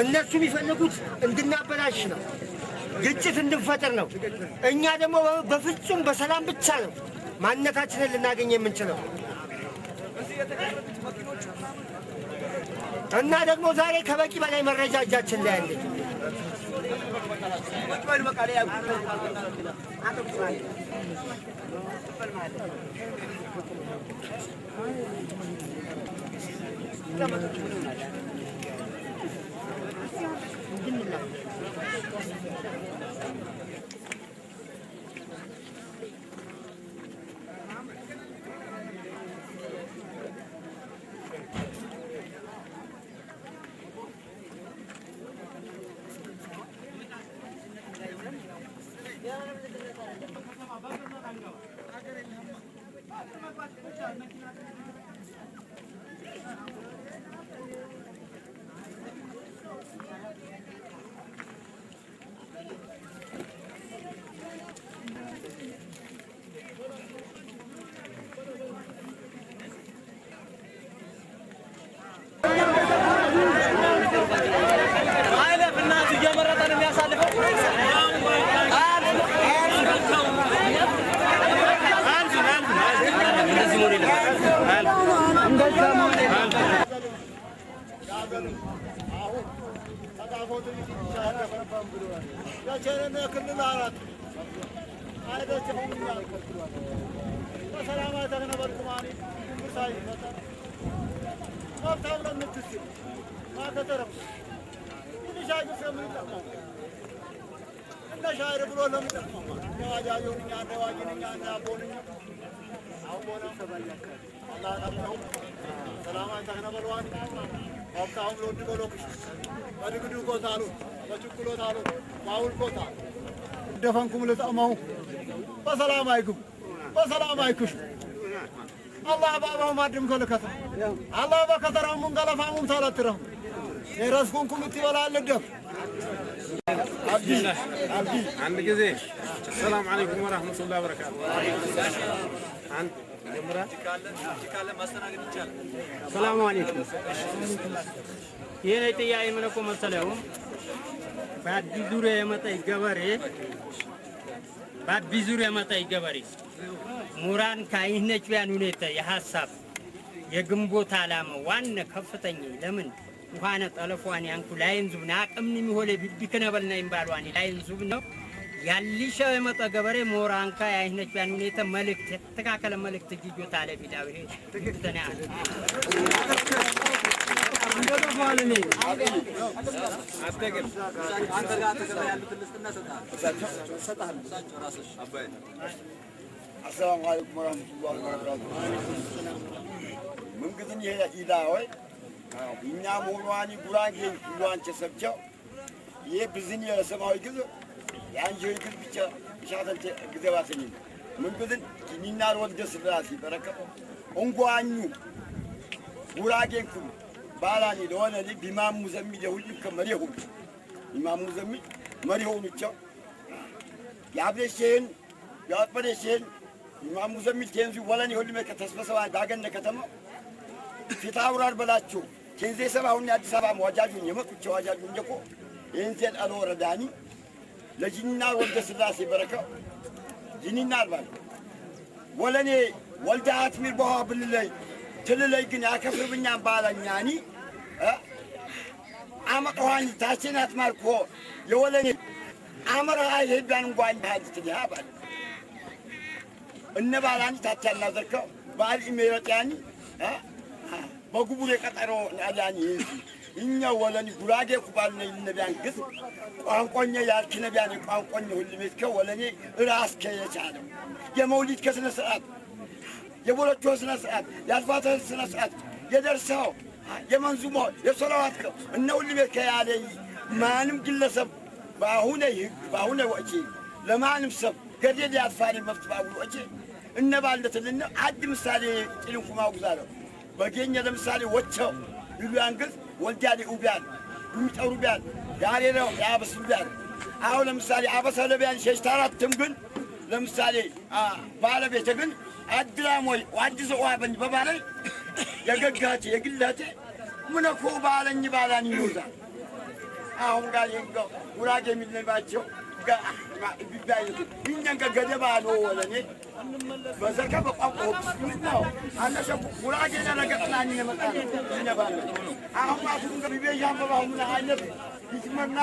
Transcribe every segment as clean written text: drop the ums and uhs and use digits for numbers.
እነሱ የሚፈልጉት እንድናበላሽ ነው ግጭት እንድንፈጥር ነው እኛ ደግሞ በፍጹም በሰላም ብቻ ነው ማንነታችንን ልናገኝ የምንችለው እና ደግሞ ዛሬ ከበቂ በላይ መረጃ እጃችን ላይ አለ دفنكم لتأموا بسلام عليكم الله بابا ما دم كل كثر الله بكثرهم من قلف عمهم ثلاثة يرزقكم تبلا للدف عبدي عندك زين السلام عليكم ورحمة الله وبركاته عند السلام عليكم يا نتي يا إمامكم السلام بعد بزورة متى يجبري بعد بزورة متى يجبري موران كاين نجبان ونيتا يحسب يجمبو تعلم وان كفتني لمن وهانا تلفواني أنكو لا ينزبنا أمني مهولي بيكنا بلنا ينبالواني لا ينزبنا ياللي شو متى جبري موران كاين نجبان ونيتا ملك تكاكل ملك تجيجو تعالى بداوي تجيبتنا السلام عليكم ورحمة الله وبركاته. من قدني هي إداوي. إننا مولواني قراني قران تسبجوا. يبزني السماوي كذا. يعني جوي كذا بيجا بيشاطر كذا واسني. من قدن إننا الوقت سبلاسي بركة. أنقوانيو. قراني كم. بالاني دوانا لي بإمام مزمي جهول كمريهم. إمام مزمي مريهم بيجا. يابلشين يابلشين. إمام مزمل كنزي ولا نقول لك تسبسوا داعن نكتمه في تاورار بلاتشو كنزي سبعون يد سبع مواجهون يمك وتواجهون يكو ينزل الأور داني لجننا ولد سلاسي بركة جننا البال ولا ني ولد عتمير بها بالله تللي جنيا كفر بنيا بالا يعني أما قواني تاسينات ماركو يولني أمر هاي هبان قواني هذه تجهابا النبالاني تاتشال نظركو بعد إميرات يعني بقبولي كتارو ناداني إنيا ولاني قراجي كبالنا النبيان قص قانقونيا يالك نبياني قانقونيا هو اللي مسكو ولاني راس كي يشعلو يا مولد كسنا سعاد يا بولد كسنا سعاد يا فاتح سنا سعاد يا درسه يا منزومه يا صلواتك إنه اللي مسكو علي ما نمكن لسب باهونا وجهي لما نمسب قديد يا أطفالي مفتوح وجهي النبالة لنا عد مسالي تلوكم ما وزارو بقينا ده مسالي وجهه يلوانقز والجالي أوبيان يميت أوبيان يعني لو يا بس أوبيان أو لمسالي عبس هذا بيان شيء ترى تمكن لمسالي بالا بيتكن عدلاموي وعد زوابن ببالي يقعدتي يقلتي منكو بالني بالاني يوزا አሁን ጋር ይንገው ጉራጌ የሚነባቸው እኛን ከገደባ ነው ወለኔ በዘከ በቋንቋ ነው አነሰ ጉራጌ ለረገጥናኝ የመጣ ይነባል አሁን ማሱን ከቢቤጃ በባሁን አይነት ይስመና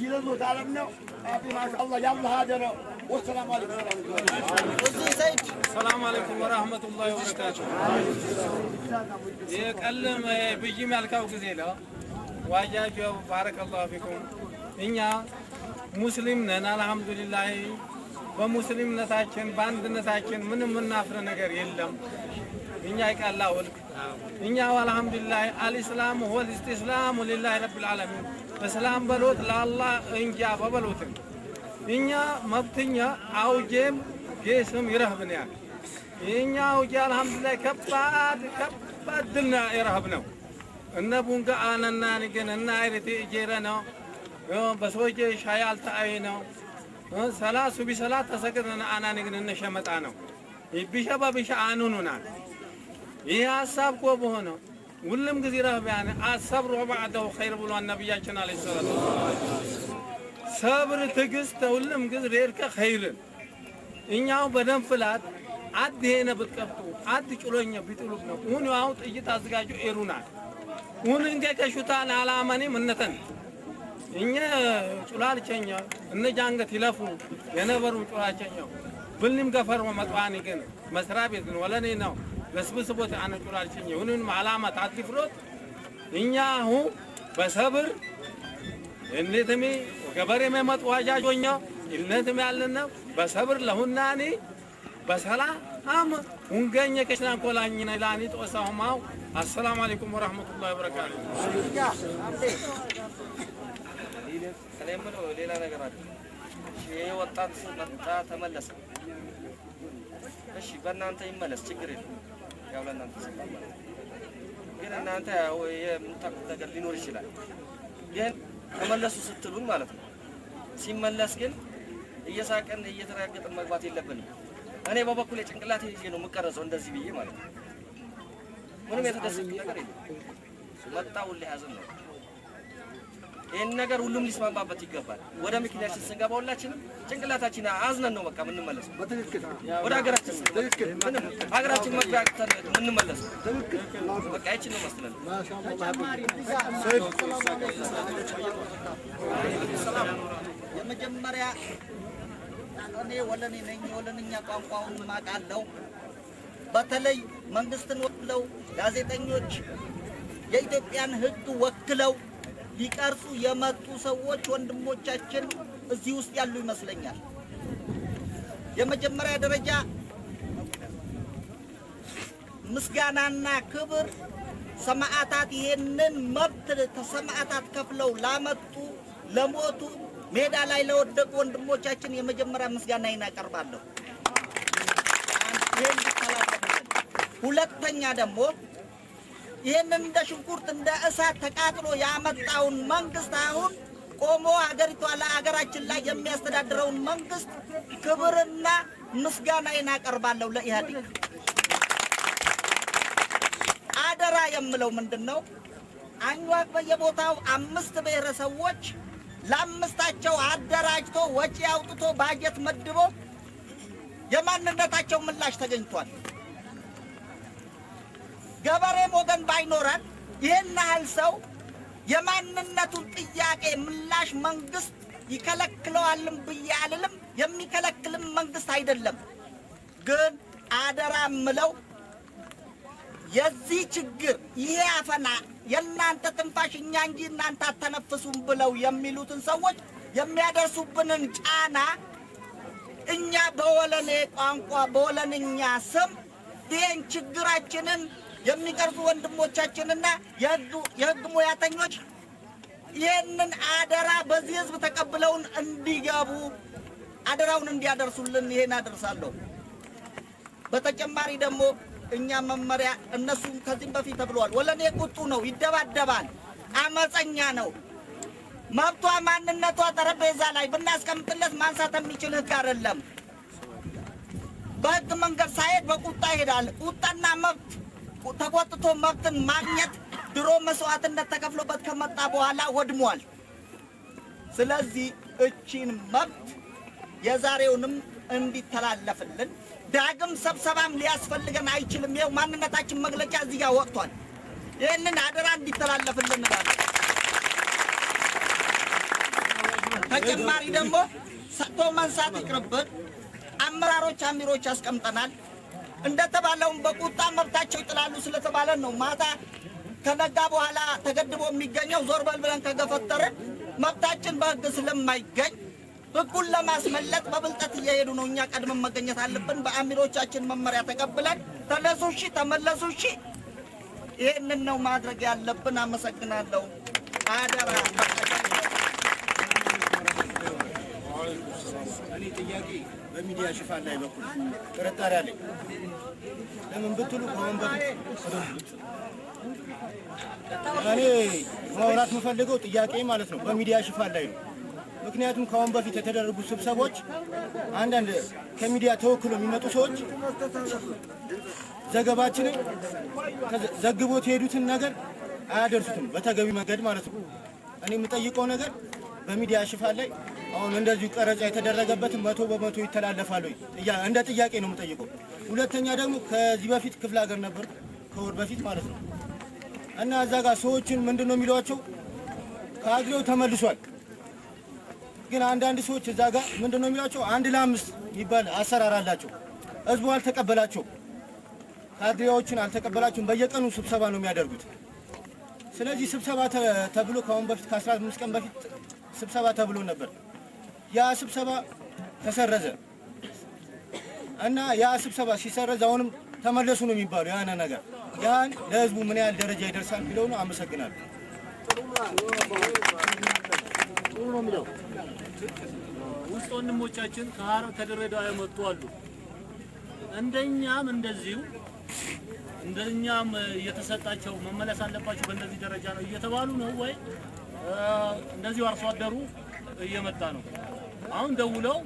ይለዞ ታለም ነው አቢ ማሻአላህ ያላህ ሀደረ والسلام عليكم السلام عليكم ورحمة الله وبركاته. يكلم بيجي مالكاو كزيلا واجاجو بارك الله فيكم. إنيا مسلمنا الحمد لله ومسلم نتاچن باند نتاچن من نافر نجر يلم. إنيا يكالله إنيا والحمد لله الإسلام هو الاستسلام لله رب العالمين. السلام بلوت لله إنجا بلوتن. እኛ መብትኛ አውጄም ጌስም ይረህብናል እኛ አውጄ አልহামዱሊላህ ከባድ ድልና ይረህብ ነው እነ ቡንጋ አነና ንገን እና አይረቴ ጄራ ነው በሶጄ ሻያል ታአይ ነው ሰላሱ ቢሰላት ተሰገደና አና ንገን እነሸመጣ ነው ይብሸባ ቢሻ አኑኑናል ይህ ሐሳብ ኮ በሆነ ሁሉም ጊዜ ረህባን አሰብሩ ባዕደው ኸይር ብሎ ነብያችን አለይሂ ሰላቱ صبر تجست تقولهم جز ريرك خير إنياو بدن فلات عد هنا بتكفتو عد شلونيا بيتولبنا ونو عاوت يجي تازجاجو إيرونا وننجا كشوتان على أماني منتن إنيا شلال شنيا إن جانغ تلافو ينبرو شلال شنيا بلنم كفر ومتواني كن مسرابيتن ولا نيناو بس بسبوت أنا شلال شنيا ونن معلامة تعدي فروت إنيا هو بصبر إنتمي كبري ما متواجه جونيا إنتمي علنا بصبر لهناني بسهلا هم ونجني كشنا كلاني نلاني توسعهم معه السلام عليكم ورحمة الله وبركاته. سلام عليكم ليلا نجارات. شيء وطن سنتا تملس. إيش برنا أنت يملس تجرين. يا ولا أنت سبب. كنا أنت هو متقدر لنورش لا. ين تملس ستلون مالته. ሲመለስ ግን እየሳቀን እየተራገጠን መግባት የለብንም እኔ በበኩሌ ጭንቅላቴ ይዤ ነው መቀረጸው እንደዚህ ብዬ ማለት ነው ምንም የተደሰተ ነገር የለም መጣው ለያዘን ነው ይሄን ነገር ሁሉም ሊስማማበት ይገባል ወደ ምክንያት ስንገባ ሁላችንም ጭንቅላታችን አዝነን ነው በቃ ምን መለስ ወደ ሀገራችን ትክክል ምንም ሀገራችን መግባታችን ምን መለስ በቃ እቺ ነው መስለን የመጀመሪያ እኔ ወለኔ ነኝ ወለንኛ ቋንቋውን ማቃለው በተለይ መንግስትን ወክለው ጋዜጠኞች የኢትዮጵያን ሕግ ወክለው ሊቀርጹ የመጡ ሰዎች ወንድሞቻችን እዚህ ውስጥ ያሉ ይመስለኛል የመጀመሪያ ደረጃ ምስጋናና ክብር ሰማዕታት ይሄንን መብት ተሰማዕታት ከፍለው ላመጡ ለሞቱ ሜዳ ላይ ለወደቁ ወንድሞቻችን የመጀመሪያ ምስጋና እናቀርባለሁ ሁለተኛ ደግሞ ይሄንን እንደ ሽንኩርት እንደ እሳት ተቃጥሎ ያመጣውን መንግስት አሁን ቆሞ ሀገሪቷ ለሀገራችን ላይ የሚያስተዳድረውን መንግስት ክብርና ምስጋና እናቀርባለሁ ለኢህአዴግ አደራ የምለው ምንድነው አኝዋክ በየቦታው 5 ብሔረሰቦች ለአምስታቸው አደራጅቶ ወጪ አውጥቶ ባጀት መድቦ የማንነታቸው ምላሽ ተገኝቷል ገበሬም ወገን ባይኖራል ይሄን ያህል ሰው የማንነቱን ጥያቄ ምላሽ መንግስት ይከለክለዋልም ብያልልም የሚከለክልም መንግስት አይደለም ግን አደራ ምለው የዚህ ችግር ይሄ አፈና የናንተ ትንፋሽኛ እንጂ እናንተ አተነፍሱም ብለው የሚሉትን ሰዎች የሚያደርሱብንን ጫና እኛ በወለኔ ቋንቋ በወለንኛ ስም ይሄን ችግራችንን የሚቀርጹ ወንድሞቻችንና የህግ ሙያተኞች ይሄንን አደራ በዚህ ህዝብ ተቀብለውን እንዲገቡ አደራውን እንዲያደርሱልን ይሄን አደርሳለሁ በተጨማሪ ደግሞ እኛ መመሪያ እነሱም ከዚህ በፊት ተብሏል ወለኔ ቁጡ ነው ይደባደባል አመፀኛ ነው መብቷ ማንነቷ ጠረጴዛ ላይ ብናስቀምጥለት ማንሳት የሚችል ህግ አይደለም በህግ መንገድ ሳይሄድ በቁጣ ይሄዳል ቁጣና መብት ተቆጥቶ መብትን ማግኘት ድሮ መስዋዕትነት ተከፍሎበት ከመጣ በኋላ ወድሟል ስለዚህ እቺን መብት የዛሬውንም እንዲተላለፍልን ዳግም ሰብሰባም ሊያስፈልገን አይችልም። ይኸው ማንነታችን መግለጫ እዚህ ጋር ወጥቷል። ይህንን አደራ እንዲተላለፍልን እንላለን። ተጨማሪ ደግሞ ሰጥቶ መንሳት ይቅርብን። አመራሮች አሚሮች አስቀምጠናል። እንደተባለውም በቁጣ መብታቸው ይጥላሉ ስለተባለን ነው ማታ ከነጋ በኋላ ተገድቦ የሚገኘው። ዞር በል ብለን ከገፈተርን መብታችን በህግ ስለማይገኝ ህጉን ለማስመለጥ በብልጠት እየሄዱ ነው። እኛ ቀድመን መገኘት አለብን። በአሚሮቻችን መመሪያ ተቀብለን ተነሱ እሺ፣ ተመለሱ እሺ፣ ይህንን ነው ማድረግ ያለብን። አመሰግናለሁ። አደራ እኔ ጥያቄ በሚዲያ ሽፋን ላይ በኩል ጥርጣሬ አለኝ። ለምን ብትሉ ከሆነ እኔ ማውራት የምፈልገው ጥያቄ ማለት ነው በሚዲያ ሽፋን ላይ ነው። ምክንያቱም ከአሁን በፊት የተደረጉ ስብሰቦች አንዳንድ ከሚዲያ ተወክሎ የሚመጡ ሰዎች ዘገባችንን ዘግቦት የሄዱትን ነገር አያደርሱትም በተገቢ መንገድ ማለት ነው። እኔ የምጠይቀው ነገር በሚዲያ ሽፋን ላይ አሁን እንደዚሁ ቀረጻ የተደረገበትን 100% ይተላለፋል ወይ እንደ ጥያቄ ነው የምጠይቀው። ሁለተኛ ደግሞ ከዚህ በፊት ክፍለ ሀገር ነበር ከወር በፊት ማለት ነው እና እዛ ጋር ሰዎችን ምንድነው የሚሏቸው ካድሬው ተመልሷል። ግን አንዳንድ ሰዎች እዛ ጋር ምንድነው የሚሏቸው 1 ለ5 ይባል አሰራር አላቸው። ህዝቡ አልተቀበላቸው፣ ካድሬዎችን አልተቀበላቸውም። በየቀኑ ስብሰባ ነው የሚያደርጉት። ስለዚህ ስብሰባ ተብሎ ከአሁን በፊት ከ15 ቀን በፊት ስብሰባ ተብሎ ነበር። ያ ስብሰባ ተሰረዘ እና ያ ስብሰባ ሲሰረዝ አሁንም ተመለሱ ነው የሚባለው። ያን ነገር ያን ለህዝቡ ምን ያህል ደረጃ ይደርሳል ቢለው ነው። አመሰግናለሁ። ውስጥ ወንድሞቻችን ከሐረር ከድሬዳዋ የመጡ አሉ። እንደኛም እንደኛም እየተሰጣቸው መመለስ አለባቸው በእንደዚህ ደረጃ ነው እየተባሉ ነው ወይ እንደዚህ አርሶ አደሩ እየመጣ ነው? አሁን ደውለው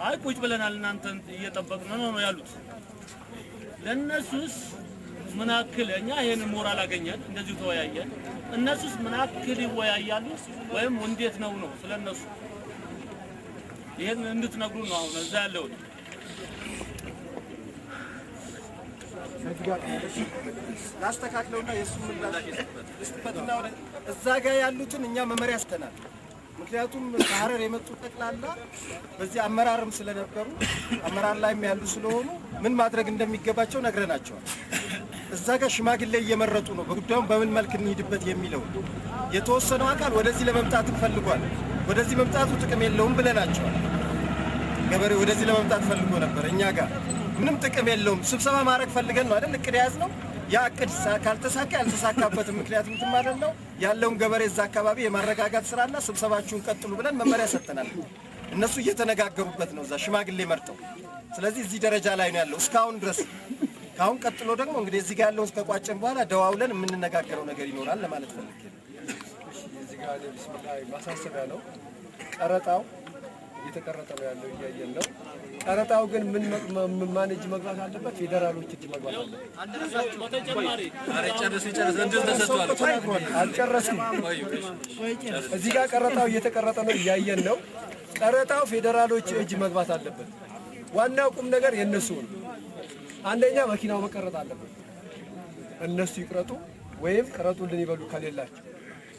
አይ ቁጭ ብለናል እናንተን እየጠበቅን ነው ያሉት። ለነሱስ ምን አክል እኛ ይሄን ሞራል አገኘን እንደዚሁ ተወያየን። እነሱስ ምን አክል ይወያያሉ ወይም እንዴት ነው ስለነሱ ይሄን እንድትነግሩ ነው አሁን እዛ ያለው። ላስተካክለውና የሱ ምላሽ እስከፈትና ወደ እዛ ጋር ያሉትን እኛ መመሪያ አስተናል። ምክንያቱም ከሐረር የመጡ ጠቅላላ በዚህ አመራርም ስለነበሩ አመራር ላይም ያሉ ስለሆኑ ምን ማድረግ እንደሚገባቸው ነግረናቸዋል። እዛ ጋር ሽማግሌ እየመረጡ ነው በጉዳዩን በምን መልክ እንሂድበት የሚለው። የተወሰነው አካል ወደዚህ ለመምጣት ፈልጓል። ወደዚህ መምጣቱ ጥቅም የለውም ብለናቸዋል። ገበሬ ወደዚህ ለመምጣት ፈልጎ ነበር። እኛ ጋር ምንም ጥቅም የለውም። ስብሰባ ማድረግ ፈልገን ነው አይደል እቅድ ያዝነው። ያ እቅድ ካልተሳካ ያልተሳካበትም ምክንያት ምንም ማለት ነው ያለውን ገበሬ እዛ አካባቢ የማረጋጋት ስራና ስብሰባችሁን ቀጥሉ ብለን መመሪያ ሰጥተናል። እነሱ እየተነጋገሩበት ነው እዛ ሽማግሌ መርጠው። ስለዚህ እዚህ ደረጃ ላይ ነው ያለው እስካሁን ድረስ። ካሁን ቀጥሎ ደግሞ እንግዲህ እዚህ ጋር ያለውን ከቋጨን በኋላ ደዋውለን የምንነጋገረው ነገር ይኖራል ለማለት ፈልጌ ነው። እዚህ ጋር ቢስሚላህ ማሳሰቢያ ነው። ቀረጣው እየተቀረጠ ነው ያለው እያየን ነው። ቀረጣው ግን ምን ማን እጅ መግባት አለበት? ፌደራሎች እጅ መግባት አለበት። አልጨረስኩም። እዚህ ጋር ቀረጣው እየተቀረጠ ነው እያየን ነው። ቀረጣው ፌደራሎች እጅ መግባት አለበት። ዋናው ቁም ነገር የነሱ ነው። አንደኛ መኪናው መቀረጥ አለበት። እነሱ ይቅረጡ ወይም ቀረጡልን ይበሉ ከሌላቸው።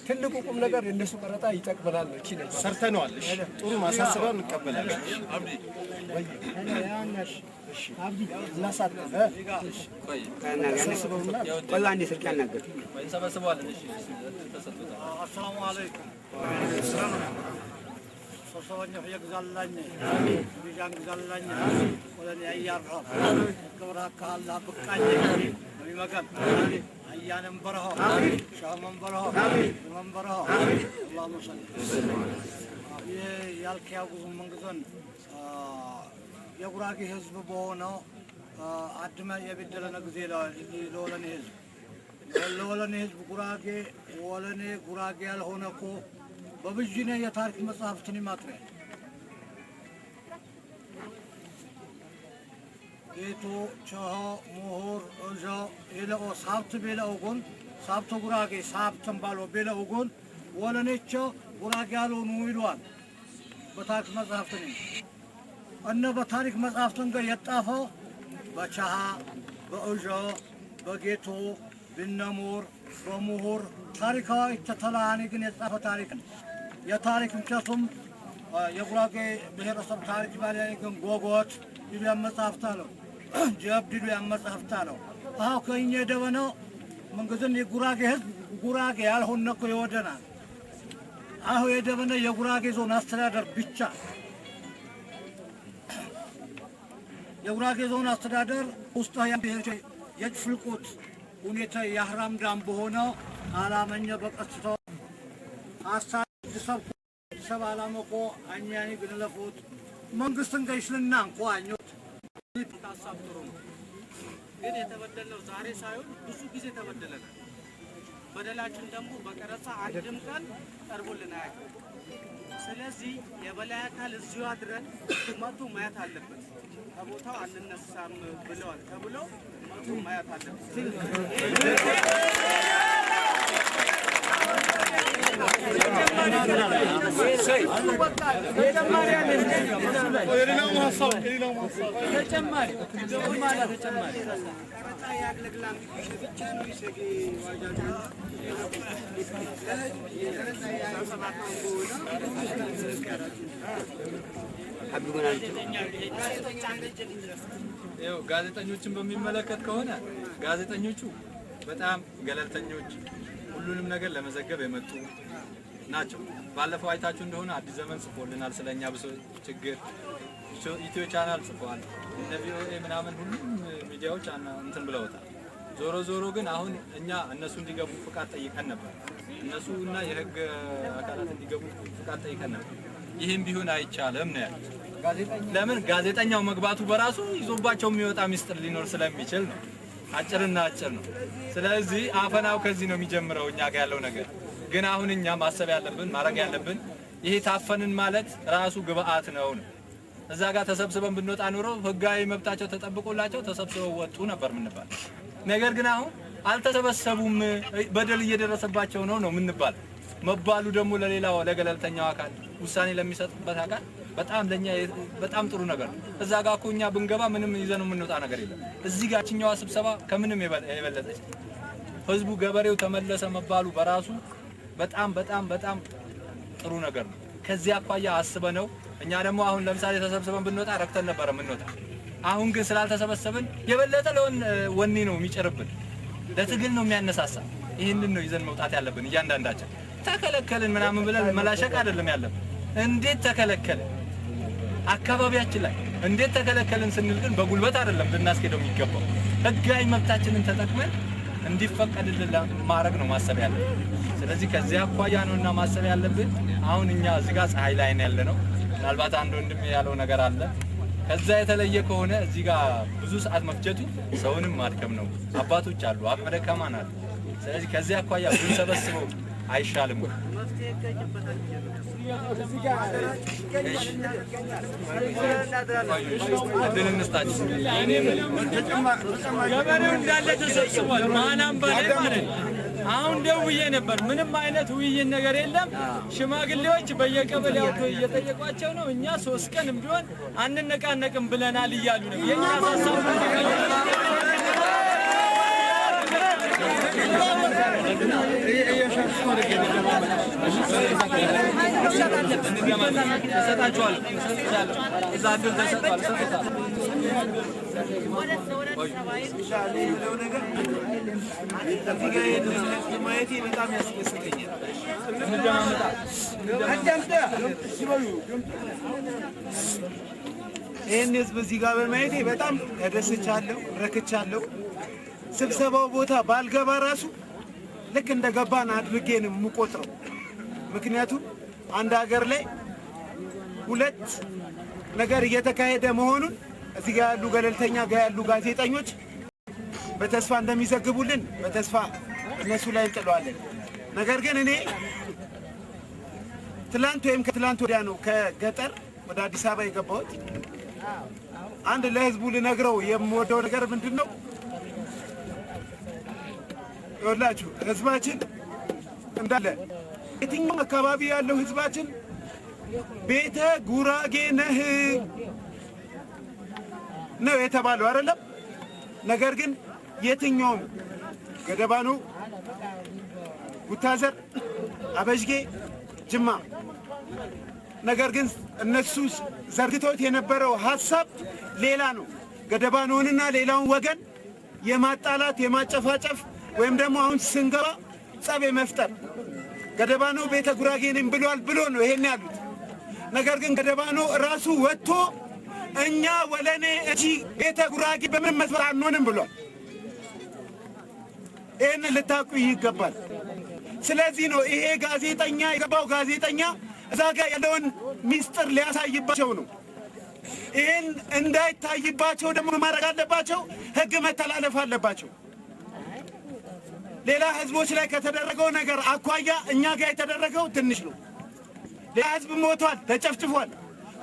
ትልቁ ቁም ነገር የነሱ ቀረጣ ይጠቅመናል ነው። እቺ ነች ሰርተነዋል። እሺ ጥሩ ማሳሰቢያ እንቀበላለን። አብዲ እሺ አብዲ እናሳት ቆይ ያነስበውና ቆላንዲ ስልጣን ነገር እንሰበስበዋለን። እሺ አሰላሙ አለይኩም ሶሶኛ ይግዛላኝ ቢጃን ግዛላኝ ወለኔ ያያርፋ ከወራካ አላህ በቃኝ በሚመገብ አያንም በረሆ ሻመን በረሆ መን በረሆ አላሁ ሰለ ያልከው መንግስቱን የጉራጌ ህዝብ በሆነው አድማ የበደለነ ጊዜ ለወለኔ ህዝብ ጉራጌ ወለኔ ጉራጌ ያልሆነ እኮ በብዥነ የታሪክ መጽሐፍትን ይማጥራል። ኤቶ ቸሆ ሞሆር እጆ ኤለኦ ሳብት ቤለኦ ጎን ሳብቶ ጉራጌ ሳብተን ባሎ ቤለኦ ጎን ወለኔቾ ጉራጌ ያልሆኑ ይሏል በታሪክ መጽሐፍት ነው። እነ በታሪክ መጽሐፍትን ጋር የጣፈው በቻሃ በእዦ በጌቶ ብነሙር በምሁር ታሪካዊ ተተላኒ ግን የጻፈ ታሪክ ነው። የታሪክ እንጨቱም የጉራጌ ብሔረሰብ ታሪክ ባለኝ ግን ጎጎት ይሉ ያመጻፍታ ነው። ጀብድ ይሉ ያመጻፍታ ነው። አሁ ከኛ ደበነው መንግስትን የጉራጌ ህዝብ ጉራጌ ያልሆነ እኮ ይወደናል። አሁ የደበነ የጉራጌ ዞን አስተዳደር ብቻ የጉራጌ ዞን አስተዳደር ውስጥ የጭፍልቁት ሁኔታ የህራም ዳም በሆነው አላመኘ በቀስተው ሀሳብ ሰብ አላመቆ አኛኒ ግንለፉት መንግስትን ገይስልና እንኳኞት ሀሳብ ጥሩ ነው፣ ግን የተበደለው ዛሬ ሳይሆን ብዙ ጊዜ ተበደለናል። በደላችን ደግሞ በቀረጻ አንድም ቀን ቀርቦልን አያውቅም። ስለዚህ የበላይ አካል እዚሁ አድረን መቶ ማየት አለበት። ከቦታው አንነሳም ብለዋል ተብሎ መቶ ማየት አለበት። ጋዜጠኞችን በሚመለከት ከሆነ ጋዜጠኞቹ በጣም ገለልተኞች፣ ሁሉንም ነገር ለመዘገብ የመጡ ናቸው። ባለፈው አይታችሁ እንደሆነ አዲስ ዘመን ጽፎልናል ስለኛ ብሶ ችግር፣ ኢትዮ ቻናል ጽፏል፣ እነ ቪኦኤ ምናምን ሁሉም ሚዲያዎች እንትን ብለውታል። ዞሮ ዞሮ ግን አሁን እኛ እነሱ እንዲገቡ ፍቃድ ጠይቀን ነበር። እነሱ እና የህግ አካላት እንዲገቡ ፍቃድ ጠይቀን ነበር። ይህም ቢሆን አይቻልም ነው ያሉት። ለምን ጋዜጠኛው መግባቱ በራሱ ይዞባቸው የሚወጣ ሚስጥር ሊኖር ስለሚችል ነው። አጭርና አጭር ነው። ስለዚህ አፈናው ከዚህ ነው የሚጀምረው እኛ ጋር ያለው ነገር። ግን አሁን እኛ ማሰብ ያለብን ማድረግ ያለብን ይሄ ታፈንን ማለት ራሱ ግብአት ነው። እዛ ጋር ተሰብስበን ብንወጣ ኖሮ ህጋዊ መብታቸው ተጠብቆላቸው ተሰብስበው ወጡ ነበር ምንባል። ነገር ግን አሁን አልተሰበሰቡም፣ በደል እየደረሰባቸው ነው ነው ምንባል። መባሉ ደግሞ ለሌላው ለገለልተኛው አካል ውሳኔ ለሚሰጥበት አካል በጣም ለኛ በጣም ጥሩ ነገር ነው። እዛ ጋር እኮ እኛ ብንገባ ምንም ይዘነው የምንወጣ ነገር የለም። እዚህ ጋር ችኛዋ ስብሰባ ከምንም የበለጠች ህዝቡ ገበሬው ተመለሰ መባሉ በራሱ በጣም በጣም በጣም ጥሩ ነገር ነው። ከዚህ አኳያ አስበነው እኛ ደግሞ አሁን ለምሳሌ ተሰብስበን ብንወጣ ረክተን ነበር የምንወጣ። አሁን ግን ስላልተሰበሰብን የበለጠ ወኔ ነው የሚጨርብን፣ ለትግል ነው የሚያነሳሳ። ይህንን ነው ይዘን መውጣት ያለብን። እያንዳንዳችን ተከለከልን ምናምን ብለን መላሸቅ አይደለም ያለብን። እንዴት ተከለከልን? አካባቢያችን ላይ እንዴት ተከለከልን ስንል ግን በጉልበት አይደለም ልናስኬደው የሚገባው። ህጋዊ መብታችንን ተጠቅመን እንዲፈቀድልን ማድረግ ነው ማሰብ ያለብን። ስለዚህ ከዚህ አኳያ ነውና ማሰብ ያለብን። አሁን እኛ እዚህ ጋር ፀሐይ ላይ ነው ያለነው። ምናልባት አንድ ወንድም ያለው ነገር አለ። ከዛ የተለየ ከሆነ እዚህ ጋር ብዙ ሰዓት መፍጀቱ ሰውንም ማድከም ነው። አባቶች አሉ፣ አቅመ ደካማን አሉ። ስለዚህ ከዚህ አኳያ ብንሰበስበው አይሻልም? ገበሬው እንዳለ ተሰብስቧል። ማናም በላይ ማለት አሁን ደውዬ ነበር። ምንም አይነት ውይይት ነገር የለም። ሽማግሌዎች በየቀበሌው እየጠየቋቸው ነው። እኛ 3 ቀንም ቢሆን አንነቃነቅም ብለናል እያሉ ነው። የኛ ሀሳብ ይህን ህዝብ እዚህ ጋር በማየቴ በጣም ተደስቻለሁ፣ ረክቻለሁ። ስብሰባው ቦታ ባልገባ ራሱ ልክ እንደገባን አድርጌ ነው የምቆጥረው። ምክንያቱም አንድ ሀገር ላይ ሁለት ነገር እየተካሄደ መሆኑን እዚህ ጋር ያሉ ገለልተኛ ጋር ያሉ ጋዜጠኞች በተስፋ እንደሚዘግቡልን በተስፋ እነሱ ላይ እንጥለዋለን። ነገር ግን እኔ ትላንት ወይም ከትላንት ወዲያ ነው ከገጠር ወደ አዲስ አበባ የገባሁት። አንድ ለህዝቡ ልነግረው የምወደው ነገር ምንድን ነው? ይኸውላችሁ ህዝባችን እንዳለ የትኛውም አካባቢ ያለው ህዝባችን ቤተ ጉራጌ ነህ ነው የተባለው አይደለም። ነገር ግን የትኛውም ገደባኑ፣ ጉታዘር፣ አበሽጌ፣ ጅማ ነገር ግን እነሱ ዘርግተውት የነበረው ሐሳብ ሌላ ነው። ገደባኑንና ሌላውን ወገን የማጣላት የማጨፋጨፍ ወይም ደግሞ አሁን ስንገባ ጸብ መፍጠር ገደባኑ ቤተ ጉራጌ ነኝ ብሏል ብሎ ነው ይሄን ያሉት። ነገር ግን ገደባኑ ራሱ ወጥቶ እኛ ወለኔ እጂ ቤተ ጉራጌ በምን መስፈር አንሆንም ብሏል። ይህን ልታውቁ ይገባል። ስለዚህ ነው ይሄ ጋዜጠኛ የገባው ጋዜጠኛ እዛ ጋር ያለውን ሚስጥር ሊያሳይባቸው ነው። ይህን እንዳይታይባቸው ደግሞ ማድረግ አለባቸው፣ ህግ መተላለፍ አለባቸው። ሌላ ህዝቦች ላይ ከተደረገው ነገር አኳያ እኛ ጋር የተደረገው ትንሽ ነው። ሌላ ህዝብ ሞቷል፣ ተጨፍጭፏል፣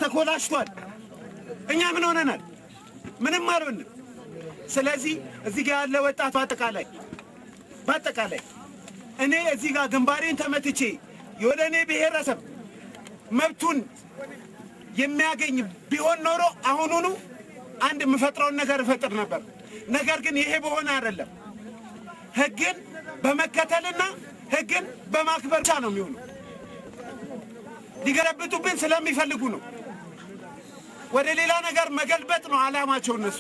ተኮላሽቷል። እኛ ምን ሆነናል? ምንም አልሆንም። ስለዚህ እዚህ ጋር ያለ ወጣት በአጠቃላይ እኔ እዚህ ጋር ግንባሬን ተመትቼ የወለኔ ብሔረሰብ መብቱን የሚያገኝ ቢሆን ኖሮ አሁኑኑ አንድ የምፈጥረውን ነገር እፈጥር ነበር። ነገር ግን ይሄ በሆነ አይደለም። ህግን በመከተልና ህግን በማክበር ብቻ ነው የሚሆነው። ሊገለብጡብን ስለሚፈልጉ ነው። ወደ ሌላ ነገር መገልበጥ ነው አላማቸው እነሱ።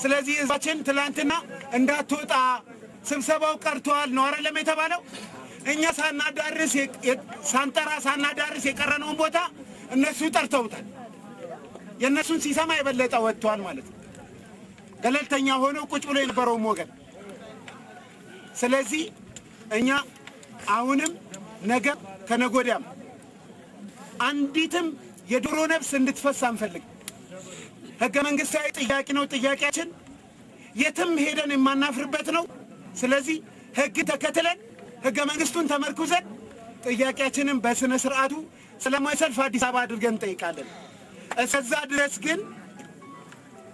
ስለዚህ ህዝባችን ትላንትና እንዳትወጣ ስብሰባው ቀርቷል ነው አይደለም የተባለው። እኛ ሳናዳርስ የቀረነውን ቦታ እነሱ ጠርተውታል። የእነሱን ሲሰማ የበለጠ ወጥቷል ማለት ነው፣ ገለልተኛ ሆነው ቁጭ ብሎ የነበረውም ወገን። ስለዚህ እኛ አሁንም ነገ ከነጎዳም አንዲትም የዶሮ ነፍስ እንድትፈስ አንፈልግ። ህገ መንግስታዊ ጥያቄ ነው ጥያቄያችን፣ የትም ሄደን የማናፍርበት ነው። ስለዚህ ህግ ተከትለን ህገ መንግስቱን ተመርኩዘን ጥያቄያችንን በስነ ስርዓቱ ሰላማዊ ሰልፍ አዲስ አበባ አድርገን እንጠይቃለን። እስከዛ ድረስ ግን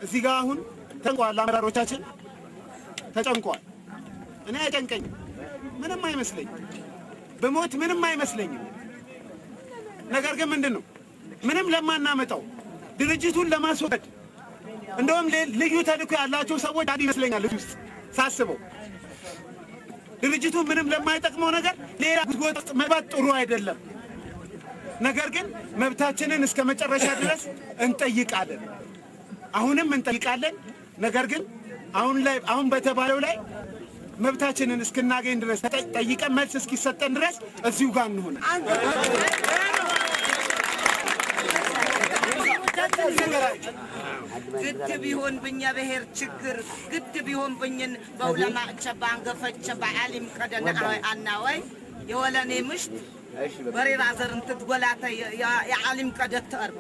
እዚህ ጋር አሁን ተንቋል፣ አመራሮቻችን ተጨንቋል። እኔ አይጨንቀኝም፣ ምንም አይመስለኝም፣ በሞት ምንም አይመስለኝም። ነገር ግን ምንድን ነው ምንም ለማናመጣው ድርጅቱን ለማስወገድ እንደውም ልዩ ተልዕኮ ያላቸው ሰዎች ይመስለኛል ውስጥ ሳስበው ድርጅቱ ምንም ለማይጠቅመው ነገር ሌላ ጉድጓድ ውስጥ መግባት ጥሩ አይደለም። ነገር ግን መብታችንን እስከ መጨረሻ ድረስ እንጠይቃለን፣ አሁንም እንጠይቃለን። ነገር ግን አሁን በተባለው ላይ መብታችንን እስክናገኝ ድረስ ጠይቀን መልስ እስኪሰጠን ድረስ እዚሁ ጋር እንሆን። ግድ ቢሆን ብኛ ብሔር ችግር ግድ ቢሆን ብኝን በውለማ እቸባ አንገፈቸ በዓሊም ቀደና አናወይ የወለኔ ምሽት በሬራ ዘር እንትትጎላተ የዓሊም ቀደት ተርብ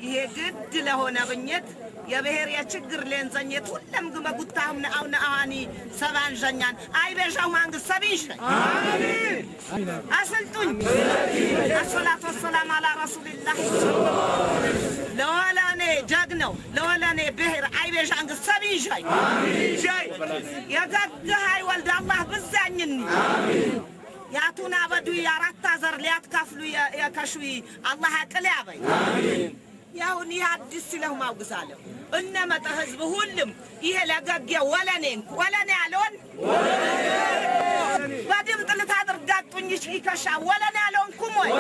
ይሄ ግድ ለሆነ ብኝት የብሔር የችግር ሌንዘኘት ሁለም ግመጉታም ነአውና አዋኒ ሰባን ጀኛን አይበሻው ማንግስት ሰቢሽ አሜን አሰልጡኝ አሰላቱ ወሰላም አላ ረሱልላህ ለወላኔ ጀግነው ለወላኔ ብሔር አይበሻንግ ሰቢሽ አሜን ሻይ የጋጋይ ወልድ አላህ በዛኝኒ አሜን ያቱና በዱ ያራታ ዘር ሊያትካፍሉ የከሹ አላህ አቅል ያበይ አሜን ያሁን ያድስ ሲለው ማውግሳለሁ እነመጣ ህዝብ ሁሉም ይሄ ለጋጊያ ወለኔ ያለውን በድምጥ ልታደርጋጡኝ ይከሻ ወለኔ ያለውን ኩሞይ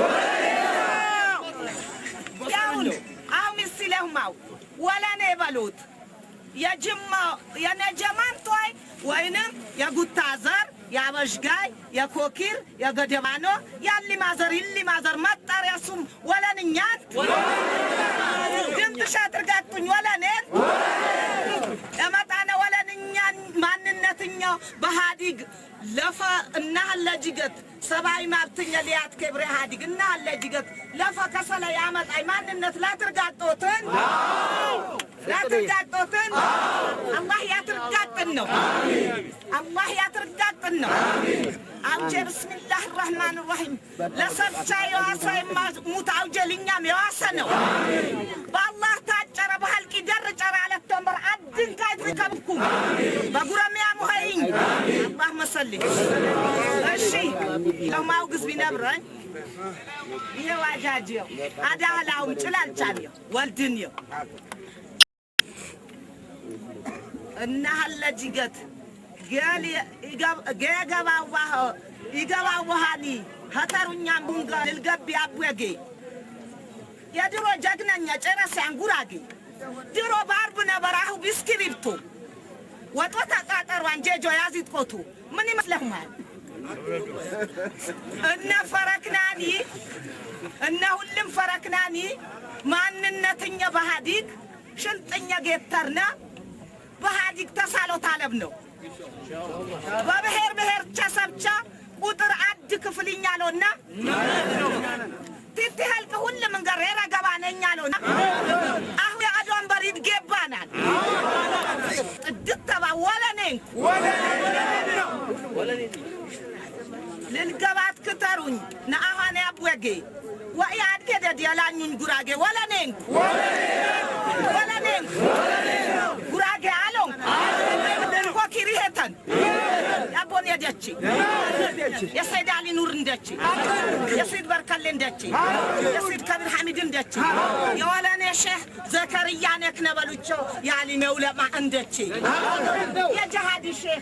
ያሁን አሁን ሲለው ማው ወለኔ በሉት የጅማ የነጀማን ቶይ ወይንም የጉታዘር ያበሽጋይ የኮኪር የገደማኖ ያሊማዘር ይሊማዘር መጣሪያ ሱም ወለንኛት ድምጥሻ አድርጋቱኝ ወለኔን የመጣነ ወለንኛን ማንነትኛው በሃዲግ ለፈ እና ለጅገት ሰባይ ማብትኛ ሊያት ከብረ ሃዲግ እና ለጅገት ለፈ ከሰለ ያመጣይ ማንነት ላትርጋጦትን ላትርጋጦትን አላህ ያትርጋጥን ነው አላህ ያትርጋጥን ነው አውጀ ብስሚላህ الرحمن الرحيم ለሰብቻ የዋሳ ሙት አውጀልኛም የዋሰ ነው በአላህ ታጨረ በሐልቂ ደር ጨራ አለተምር ድንጋይ ትከብኩ በጉረሚያ ሙኸይኝ አላህ መሰል እሺ ለማውግዝ ቢነብረኝ ይሄ ዋጃጅው አዳላውም ጭላልቻልየው ወልድንየው እና ሀለጅገት ገል ይገባዋሃኒ ሀተሩኛም ቡንጋ ልልገብ ያቡየጌ የድሮ ጀግነኛ ጨረሲያን ጉራጌ ድሮ ባርብ ነበራሁ ቢስክሪፕቶ ወጦ ተቃጠሩ አንጀጆ ያዚጥቆቱ ምን ይመስለሁማል እነ ፈረክናኒ እነ ሁሉም ፈረክናኒ ማንነትኛ በሃዲግ ሽንጥኛ ጌተርና በሃዲግ ተሳሎት አለም ነው በብሔር ብሔር ቸሰብቻ ቁጥር አድ ክፍልኛለውና ቲቲ ሀልቅ ሁሉ መንገር የረገባነኛለውና አሁ የአዶን በሪድ ገባናል ጥድተባ ወለኔ ልልገባት ክተሩኝ ነአሃነ ያብወጌ ወያድ ከደድ ያላኙን ጉራጌ ወለኔን ጉራጌ አሎም ኮኪሪ ሄተን ያቦን የደቺ የሰይድ አሊ ኑር እንደቺ የሰይድ በርከሌ እንደቺ የሰይድ ከብር ሐሚድ እንደቺ የወለኔ ሼህ ዘከርያ ነክ ነበሉቾ ያሊ መውለማ እንደቺ የጀሃዲ ሼህ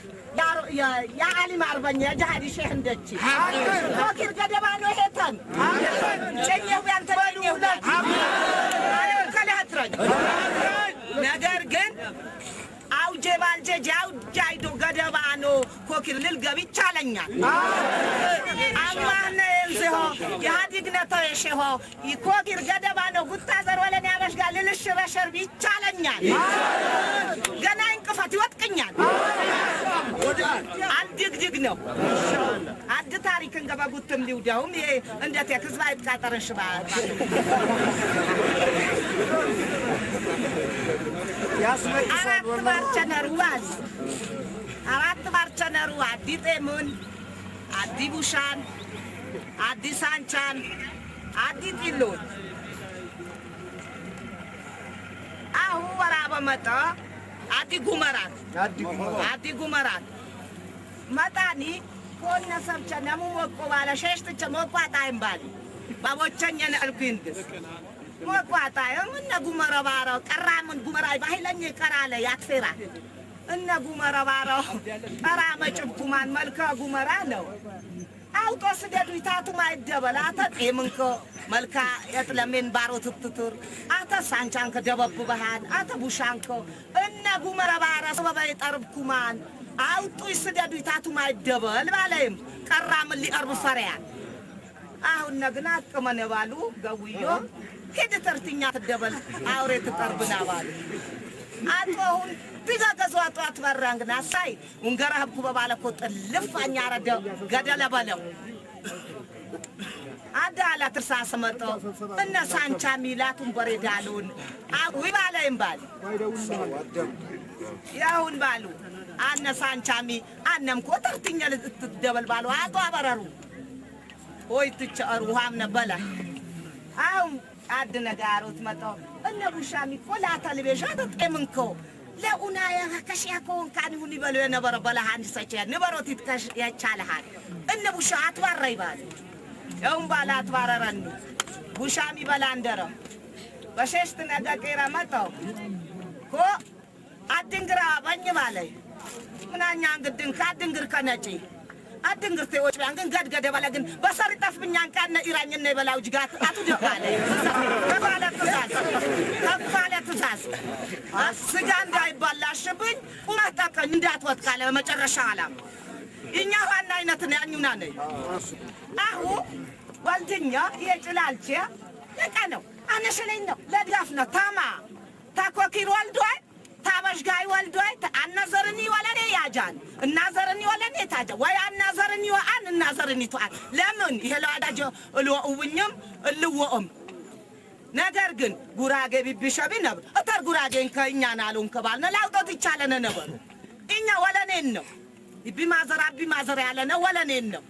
يا علي معربني يا جهادي شيخ ندتشي فكر قدبانو هيتن شنيو بيانت بنيو لا كله هترج ነገር ግን አውጀባል ጀጃው ጃይዶ ገደባኖ ኮኪር ልልገብ ይቻለኛል አማነ እንዘሆ የሃዲግነቶ የሸሆ ይኮኪር ገደባኖ ጉታዘር ወለኔ ያበሽጋል ልልሽረሸር ይቻለኛል ገና እንቅፋት ይወጥቅኛል አድግድግ ነው አድ ታሪክን ገባጉትም ሊውዳውም ይሄ እንደት የክዝባ ይጥቃጠረን ሽባ አራት ባርቸነሩ አዲ ጤሙን አዲ ቡሻን አዲ ሳንቻን አዲ ጢሎን አሁ ወራበ መጣ አዲ ጉመራን መጣኒ ኮነ ሰብቸ ነሙ ሞቆ ባለ ሸሽትቸ ሞቋጣይም ባሊ ባቦቸኘን አልኩንግስ ሞቋጣይም እነ ጉመራ ባራው ቀራምን ጉመራይ ባይለኝ ቀራለ ያትፈራ እነ ጉመራ ባራው ቀራመ ጭብኩማን መልካ ጉመራ ነው አውጦ ስደዱ ይታቱ ማይደበል አተ ጤምንኮ መልካ የጥለምን ባሮት ትትር አተ ሳንቻንከ ደበብ ባህል አተ ቡሻንኮ እነ ጉመራ ባራ ሰበባይ ጠርብኩማን አውጡ ስደዱ ይታቱ ማይደበል ባለም ቀራም ሊቀርብ ፈሪያ አሁን ነግና አጥመነ ባሉ ገውዮ ሄደ ተርትኛ ተደበል አውሬ ተጠርብና ባሉ አጥሁን ቢዛገዙ አጥዋት በራንግና ሳይ ወንገራህኩ በባለኮ ጥልፋኛ ረደ ገደለ ባለው አዳላ ተርሳሰ መጣ እነ ሳንቻ ሚላቱን በሬዳሉን አዊ ባለም ባል ያውን ባሉ አነ ሳንቻሚ አነም ኮተርትኛ ልትደበል ባሉ አጧ በረሩ ሆይ ትቻሩ ውሃም ነበላ አሁን አድ ነጋሮት መጣው እነ ቡሻሚ ኮላታ ለበሻ ተጠምንኮ ለኡናያ ከሽያኮን ካን ሁኒ በለ የነበረ በላሃን ሰጨ ነበሮት ይትከሽ ያቻለሃል እነ ቡሻ አትባረይ ባል ያውን ባላ አትባረረን ቡሻሚ በላንደረ በሸሽት ነገቀራ መጣው ኮ አድንግራ ባኝ ባላይ ምናኛ እንግድን ካድንግር ከነጪ አድንግርቴ ወጭ ባንግን ገድገደ ባለግን በሰሪ ጠፍብኛን ካነ ኢራኝና ይበላው ጅጋት አትደፋለ ከፋለ ትሳስ ስጋ እንዳይባላሽብኝ ቁማታቀኝ እንዳትወጥ ካለ በመጨረሻ አላም እኛ ዋና አይነት ነው ያኙና ነኝ አሁ ወልድኛ የጭላልቼ ለቀነው አነሽለኝ ነው ለድጋፍ ነው ታማ ታኮኪር ወልዷይ ታበሽጋይ ወልዷይ አናዘርኒ ወለኔ ያጃን እናዘርኒ ወለኔ ታጃ ወይ አናዘርኒ ወአን እናዘርኒ ተአን ለምን ይሄ ለዋዳጆ እልወውኝም እልወኦም ነገር ግን ጉራጌ ቢብሸቢ ነበር አተር ጉራጌን ከእኛና አሉን ከባልነ ላውጣት ይቻለነ ነበር እኛ ወለኔን ነው ቢማዘራ ያለነ ወለኔን ነው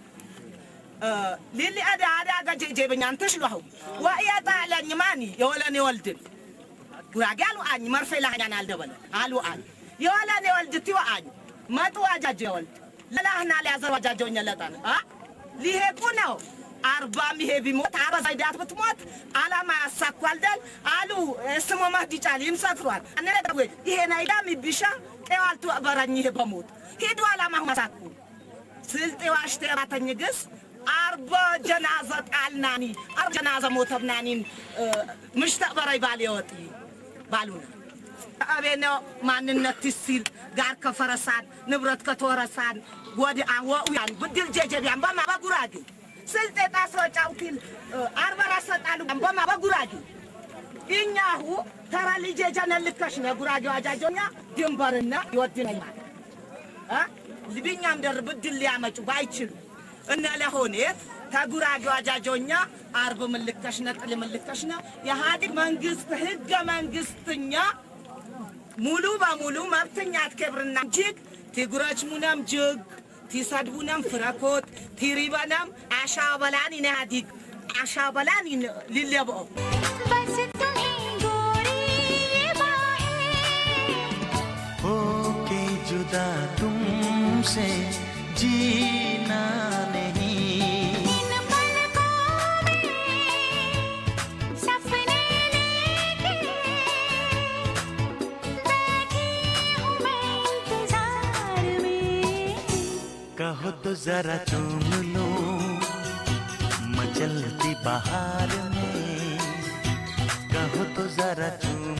ሊሊ አዳ ገጀጀ በእኛን ተሽሏው ወያጣለኝ ማኒ የወለኔ ወልድን ጉራጌ አሉ አኝ መርፌ ላህኛን አልደበለ አሉ አኝ የወላኔ ወልድቲ ወአኝ መጡ አጃጀ ወልድ ለላህና ሊያዘር አጃጀውኛ ለጣን ሊሄቁ ነው 40 ይሄ ቢሞት አባዛይዳት ብትሞት አላማ ያሳኳልደል አሉ ስሙ ማህዲ ጫሊ ይምሰክሯል አነለቀው ይሄ ናይዳም ቢሻ ጤዋልቱ አበራኝ ይሄ በሞት ሄዱ አላማ ማሳኩ ስልጤው አሽተራተኝ ግስ 40 ጀናዛ ጣልናኒ 40 ጀናዛ ሞተብናኒን ምሽተበራይ ባል ይወጥ ባሉና አቤነ ማንነት ሲል ጋር ከፈረሳን ንብረት ከተወረሳን ወዲ አወኡያን ብድል ጀጀቢያን በማ በጉራጌ ስልጤ ታስወጫውኪል 40 ራሰጣሉ በማ በጉራጌ እኛሁ ተራ ልጅ ጀነልከሽ ነው ጉራጌው አጃጆኛ ድንበርና ይወድነኝ ልብኛም ደር ብድል ሊያመጩ ባይችሉ እና ለሆኔት ተጉራጌው አጃጆኛ 40 ምልክተሽ ነጥል ምልክተሽ ነው የሃዲግ መንግስት ህገ መንግስትኛ ሙሉ በሙሉ መብተኛ አትከብርና ጅግ ትጉራች ሙናም ጅግ ትሰድቡናም ፍረኮት ትሪባናም አሻበላን ይናዲግ አሻበላን ሊለበው बस तुम्हें गोरी ये बाहें होके जुदा तुमसे जीना नहीं इन पलकों में सपने लेके बैठी हूँ मैं इंतजार में कहो तो जरा चूम लो मचलती बहार में कहो तो जरा चूम